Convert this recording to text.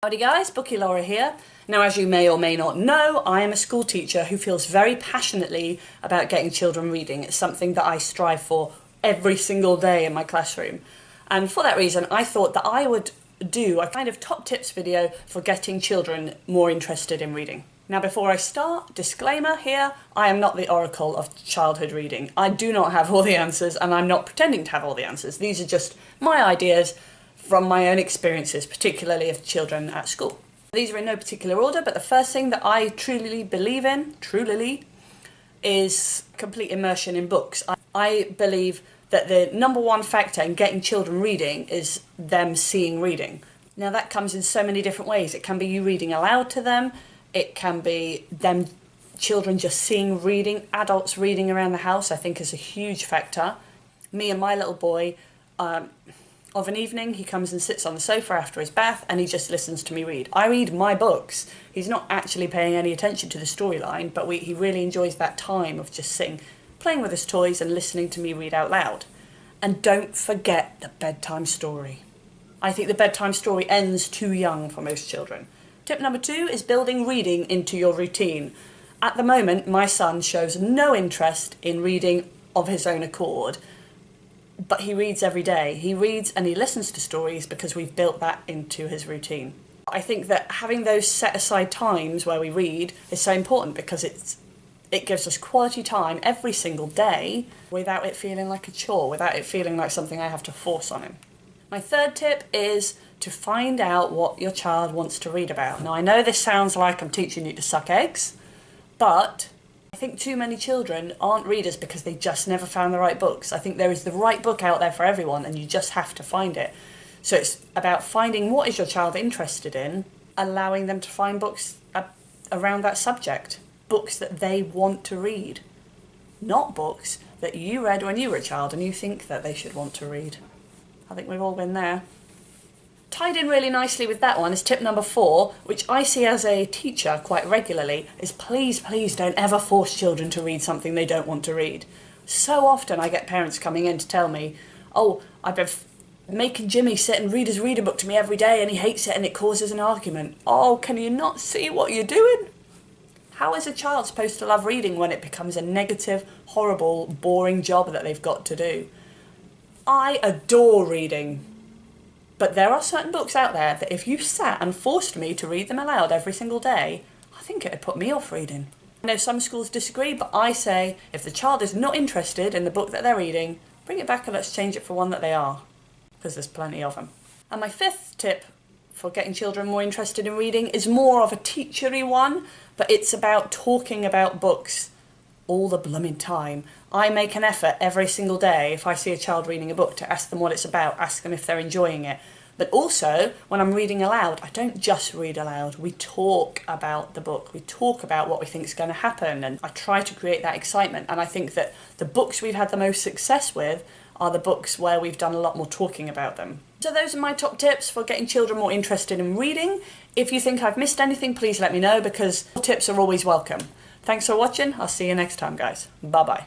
Howdy guys, Bookie Laura here. Now, as you may or may not know, I am a school teacher who feels very passionately about getting children reading. It's something that I strive for every single day in my classroom. And for that reason, I thought that I would do a kind of top tips video for getting children more interested in reading. Now, before I start, disclaimer here, I am not the oracle of childhood reading. I do not have all the answers, and I'm not pretending to have all the answers. These are just my ideas from my own experiences, particularly of children at school. These are in no particular order, but the first thing that I truly believe in, is complete immersion in books. I believe that the number one factor in getting children reading is them seeing reading. Now that comes in so many different ways. It can be you reading aloud to them, it can be children just seeing reading, adults reading around the house I think is a huge factor. Me and my little boy, of an evening, he comes and sits on the sofa after his bath and he just listens to me read. I read my books. He's not actually paying any attention to the storyline, but he really enjoys that time of just sitting, playing with his toys and listening to me read out loud. And don't forget the bedtime story. I think the bedtime story ends too young for most children. Tip number 2 is building reading into your routine. At the moment, my son shows no interest in reading of his own accord. But he reads every day. He reads and he listens to stories because we've built that into his routine. I think that having those set aside times where we read is so important because it gives us quality time every single day without it feeling like a chore, without it feeling like something I have to force on him. My third tip is to find out what your child wants to read about. Now I know this sounds like I'm teaching you to suck eggs, but I think too many children aren't readers because they just never found the right books. I think there is the right book out there for everyone and you just have to find it. So it's about finding what is your child interested in, allowing them to find books around that subject. Books that they want to read, not books that you read when you were a child and you think that they should want to read. I think we've all been there. Tied in really nicely with that one is tip number 4, which I see as a teacher quite regularly, is please don't ever force children to read something they don't want to read. So often I get parents coming in to tell me, oh, I've been making Jimmy sit and read his reader book to me every day and he hates it and it causes an argument. Oh, can you not see what you're doing? How is a child supposed to love reading when it becomes a negative, horrible, boring job that they've got to do? I adore reading. But there are certain books out there that if you sat and forced me to read them aloud every single day, I think it would put me off reading. I know some schools disagree, but I say if the child is not interested in the book that they're reading, bring it back and let's change it for one that they are, because there's plenty of them. And my 5th tip for getting children more interested in reading is more of a teachery one, but it's about talking about books all the blooming time. I make an effort every single day if I see a child reading a book to ask them what it's about, ask them if they're enjoying it. But also, when I'm reading aloud, I don't just read aloud. We talk about the book. We talk about what we think is going to happen, and I try to create that excitement. And I think that the books we've had the most success with are the books where we've done a lot more talking about them. So those are my top tips for getting children more interested in reading. If you think I've missed anything, please let me know because tips are always welcome. Thanks for watching. I'll see you next time, guys. Bye-bye.